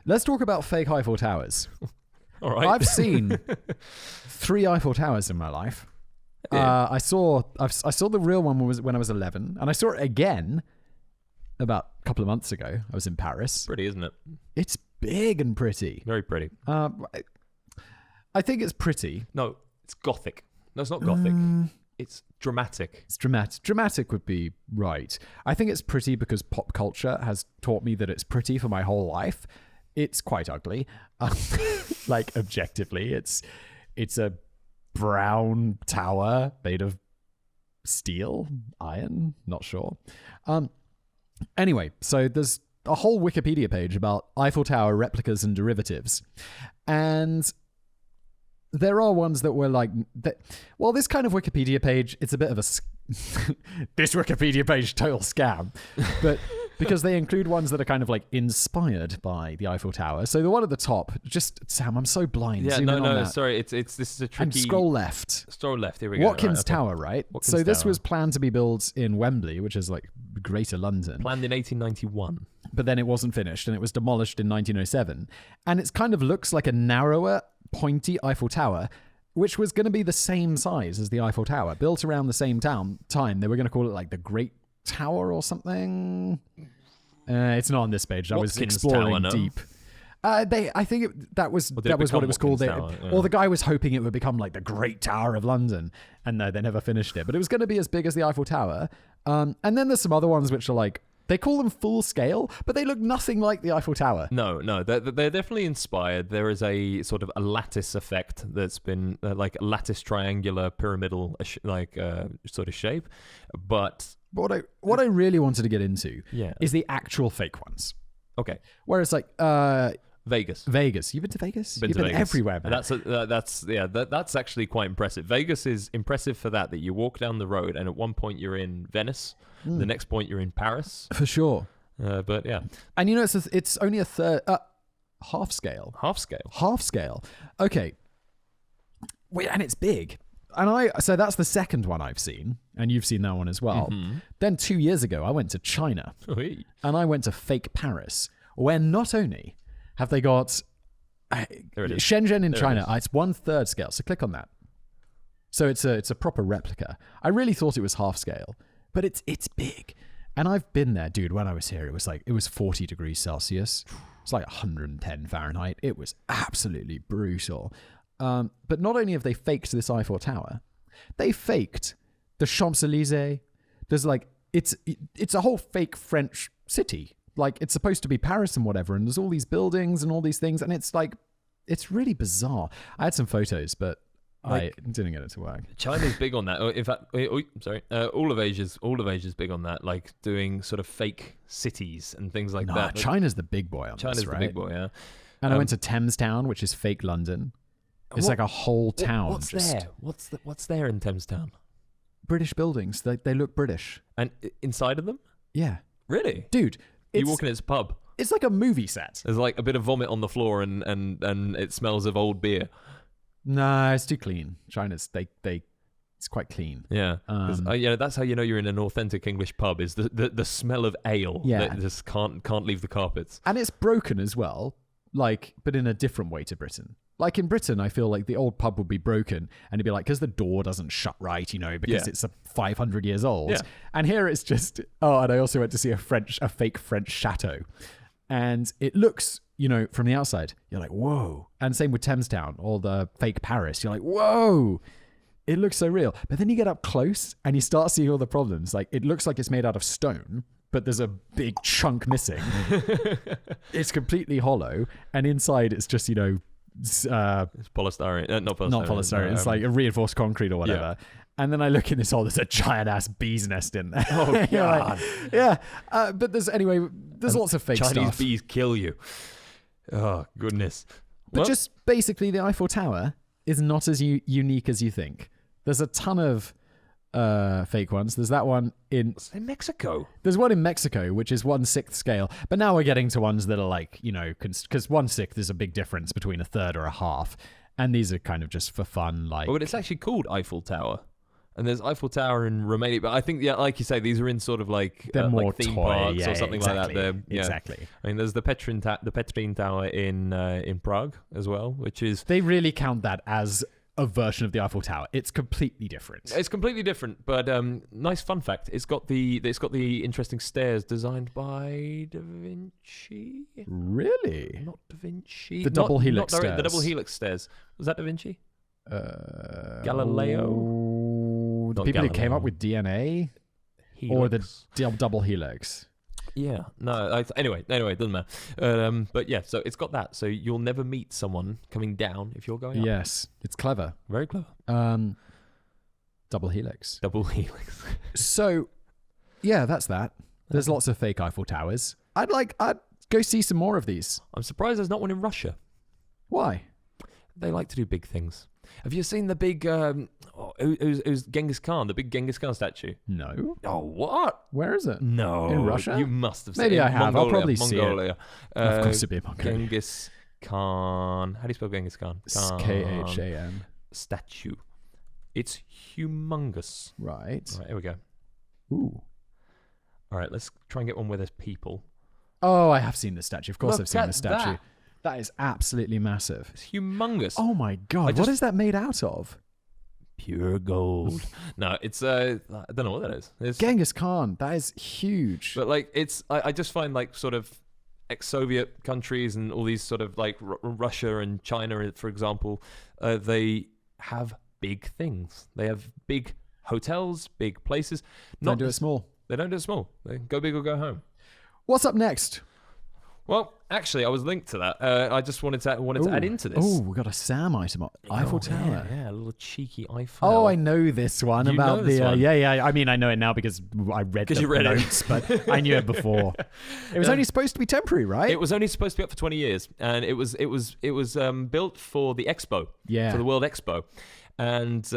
Let's talk about fake Eiffel Towers. All right. I've seen 3 Eiffel Towers in my life. I saw the real one when I was 11, and I saw it again about a couple of months ago. I was in Paris. Pretty, isn't it? It's big and pretty. Very pretty. I think it's pretty. No, it's gothic. No, it's not gothic. It's dramatic. It's dramatic. Dramatic would be right. I think it's pretty because pop culture has taught me that it's pretty for my whole life. It's quite ugly. Like, objectively, it's a brown tower made of steel, iron, not sure. Anyway, so there's a whole Wikipedia page about Eiffel Tower replicas and derivatives. And there are ones that were like, well, this kind of Wikipedia page, it's a bit of a, this Wikipedia page, total scam. But because they include ones that are kind of like inspired by the Eiffel Tower. So the one at the top, just, Sam, I'm so blind. Yeah, Zoom in on no, that. sorry. This is a tricky... And scroll left. Scroll left, here we go. Watkins Right, okay. Tower, right? Watkins So this Tower. was planned to be built in Wembley, which is like Greater London. Planned in 1891. But then it wasn't finished and it was demolished in 1907. And it kind of looks like a narrower, pointy Eiffel Tower, which was going to be the same size as the Eiffel Tower, built around the same time. They were going to call it like the Great Tower or something. It's not on this page. I was Watkins exploring Tower, no? deep. I think that was what it was called. Watkins Tower? Yeah. Or the guy was hoping it would become like the Great Tower of London, and no, they never finished it. But it was going to be as big as the Eiffel Tower. And then there's some other ones which are like, they call them full scale, but they look nothing like the Eiffel Tower. No, they're definitely inspired. There is a sort of a lattice effect that's been like a lattice triangular pyramidal sort of shape, but what I really wanted to get into Yeah. is the actual fake ones. okay, Where it's like Vegas. Vegas. You've been to Vegas? Been You've to been Vegas. everywhere, man. That's actually quite impressive. Vegas is impressive for that you walk down the road and at one point you're in Venice, the next point you're in Paris. For sure. But yeah, And you know, it's only a third, half scale. half scale. Half scale. Okay. Wait, and it's big. So that's the second one I've seen, and you've seen that one as well. Mm-hmm. Then 2 years ago, I went to China, Oi. and I went to fake Paris, where not only have they got There it is. Shenzhen in There it China, is. it's 1/3 scale. So click on that. So it's a proper replica. I really thought it was half scale, but it's big. And I've been there, dude. When I was here, it was 40 degrees Celsius. It's like 110 Fahrenheit. It was absolutely brutal. But not only have they faked this Eiffel Tower, they faked the Champs-Élysées. There's like, it's a whole fake French city. Like, it's supposed to be Paris and whatever, and there's all these buildings and all these things, and it's like, it's really bizarre. I had some photos, but I didn't get it to work. China's big on that. In fact, all of Asia's big on that, like doing sort of fake cities and things like that. China's the big boy on China's this, the right? big boy, yeah. And I went to Thames Town, which is fake London. It's like a whole town. What's there? What's there in Thames Town? British buildings. They look British. And inside of them? Yeah. Really? Dude, You walk in, it's a pub. it's like a movie set. There's like a bit of vomit on the floor and it smells of old beer. Nah, it's too clean. China's, it's quite clean. Yeah. That's how you know you're in an authentic English pub, is the smell of ale that just can't leave the carpets. And it's broken as well, like, but in a different way to Britain. Like in Britain, I feel like the old pub would be broken and it'd be like, because the door doesn't shut right, because it's 500 years old. Yeah. And here it's just, and I also went to see a fake French chateau. And it looks, from the outside, you're like, whoa. And same with Thames Town or the fake Paris. You're like, whoa. It looks so real. But then you get up close and you start seeing all the problems. Like, it looks like it's made out of stone, but there's a big chunk missing. It's completely hollow. And inside it's just, It's polystyrene. Not polystyrene. not polystyrene. It's like a reinforced concrete or whatever. Yeah. And then I look in this hole, there's a giant ass bee's nest in there. Oh, You're God. like, yeah. But there's lots of fake Chinese stuff. bees kill you. Oh, goodness. But Well, just basically, the Eiffel Tower is not as unique as you think. There's a ton of fake ones. There's that one in Mexico. There's one in Mexico, which is 1/6 scale. But now we're getting to ones that are like, because 1/6 is a big difference between a third or a half. And these are kind of just for fun. Like, But it's actually called Eiffel Tower. And there's Eiffel Tower in Romania, but I think, yeah, like you say, these are in sort of like They're more theme toy, parks or something like that. Exactly. I mean, there's the Petrin Tower in Prague as well, which is They really count that as a version of the Eiffel Tower. It's completely different. It's completely different, but nice fun fact. It's got the interesting stairs designed by Da Vinci. Really? Not Da Vinci. The double helix stairs. The double helix stairs. Was that Da Vinci? Galileo? The people who came up with DNA? Helix. Or the double helix? Yeah. No. Anyway, it doesn't matter. But yeah, so it's got that. So you'll never meet someone coming down if you're going up. Yes. It's clever. Very clever. Double helix. Double helix. So, yeah, that's that. There's lots of fake Eiffel Towers. I'd go see some more of these. I'm surprised there's not one in Russia. Why? They like to do big things. Have you seen the big, it was Genghis Khan, the big Genghis Khan statue? No. Oh, what? Where is it? No. In Russia? You must have seen it. Maybe I have. Mongolia, I'll probably see it. Mongolia. Of course it'd be Mongolia. Genghis Khan. How do you spell Genghis Khan? Khan. Statue. It's humongous. Right. All right, here we go. Ooh. All right, let's try and get one where there's people. Oh, I have seen the statue. Of course Look I've seen at the statue. that. That is absolutely massive. It's humongous. Oh my God. What is that made out of? Pure gold. No, it's I don't know what that is. It's Genghis Khan. That is huge. But like I just find like sort of ex-Soviet countries and all these sort of like Russia and China, for example, they have big things. They have big hotels, big places. Don't do it small. They don't do it small. They go big or go home. What's up next? Well, actually, I was linked to that. I just wanted to add into this. Oh, we got a Sam item. Eiffel Tower. Yeah, a little cheeky Eiffel. Oh, I know this one You about know this one? Yeah. I mean, I know it now because I read the notes, but I knew it before. It was only supposed to be temporary, right? It was only supposed to be up for 20 years, and it was built for the Expo, for the World Expo. And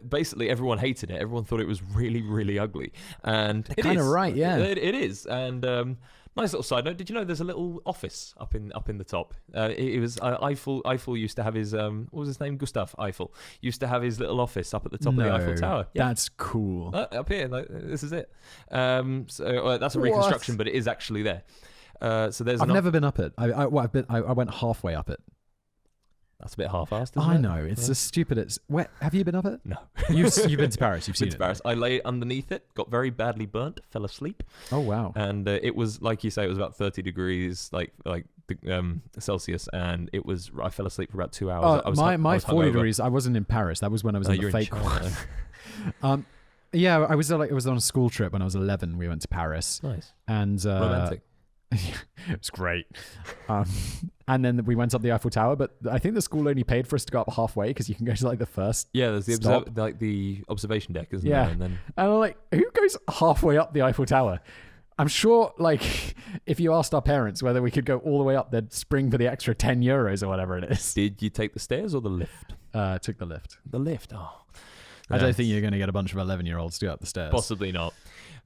basically, everyone hated it. Everyone thought it was really, really ugly. And They're kind of right, yeah. It is. And nice little side note. Did you know there's a little office up in the top? It was Eiffel used to have his what was his name? Gustav Eiffel used to have his little office up at the top of the Eiffel Tower. Yeah. That's cool. Up here, this is it. So that's a reconstruction, but it is actually there. So there's. I've never been up it. I went halfway up it. That's a bit half-assed, I know. It's the stupidest. Where have you been up it? No. You've been to Paris. You've seen it. Paris. I lay underneath it, got very badly burnt, fell asleep. Oh wow! And it was like you say, it was about 30 degrees, Celsius, and it was. I fell asleep for about 2 hours. My 40 degrees. I wasn't in Paris. That was when I was in the fake one. Yeah, I was it was on a school trip when I was 11. We went to Paris. Nice. And romantic. It was great. And then we went up the Eiffel Tower, but I think the school only paid for us to go up halfway because you can go to like the first. Yeah, there's the observation deck, isn't there? And I'm like, who goes halfway up the Eiffel Tower? I'm sure, like, if you asked our parents whether we could go all the way up, they'd spring for the extra €10 or whatever it is. Did you take the stairs or the lift? Took the lift. The lift. Oh, I don't think you're going to get a bunch of 11-year-olds to go up the stairs. Possibly not.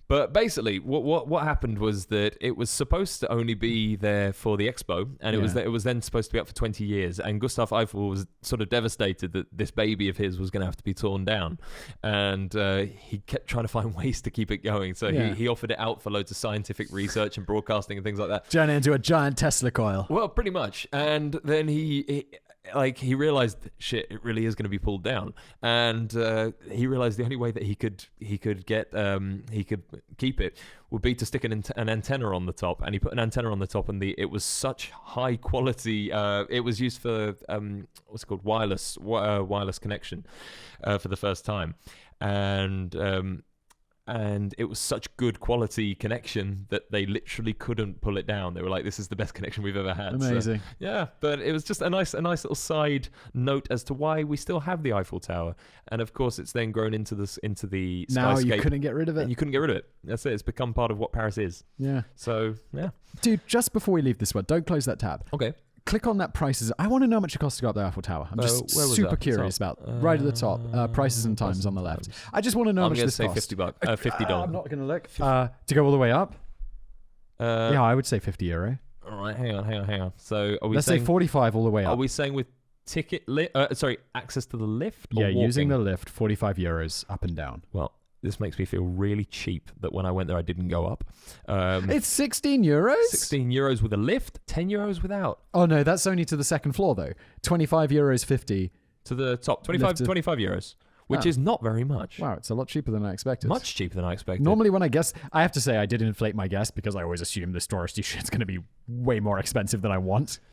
But basically, what happened was that it was supposed to only be there for the expo, and it was then supposed to be up for 20 years. And Gustav Eiffel was sort of devastated that this baby of his was going to have to be torn down, and he kept trying to find ways to keep it going. So he offered it out for loads of scientific research and broadcasting and things like that. Turn it into a giant Tesla coil. Well, pretty much. And then he realized, shit, it really is going to be pulled down, and he realized the only way that he could keep it would be to stick an antenna on the top, and he put an antenna on the top, and it was such high quality. It was used for what's it called, wireless connection for the first time, and it was such good quality connection that they literally couldn't pull it down. They were like, this is the best connection we've ever had. Amazing. So, yeah, but it was just a nice little side note as to why we still have the Eiffel Tower. And of course, it's then grown into the skyscape. Now you couldn't get rid of it. And you couldn't get rid of it. That's it. It's become part of what Paris is. Yeah. So, yeah. Dude, just before we leave this one, don't close that tab. Okay. Click on that prices. I want to know how much it costs to go up the Eiffel Tower. I'm just super curious about right at the top. Prices and times on the left. I just want to know how much this costs. $50. $50. I'm not going to look. To go all the way up? Yeah, I would say €50. All right, hang on. So are we Let's say 45 all the way up. Are we saying with access to the lift? Yeah, or using walking? the lift, 45 euros up and down. Well, this makes me feel really cheap that when I went there, I didn't go up. It's 16 euros? 16 euros with a lift, 10 euros without. Oh, no, that's only to the second floor, though. 25 euros 50. To the top, 25 euros, which is not very much. Wow, it's a lot cheaper than I expected. Much cheaper than I expected. Normally when I guess, I have to say I did inflate my guess because I always assume this touristy shit's going to be way more expensive than I want.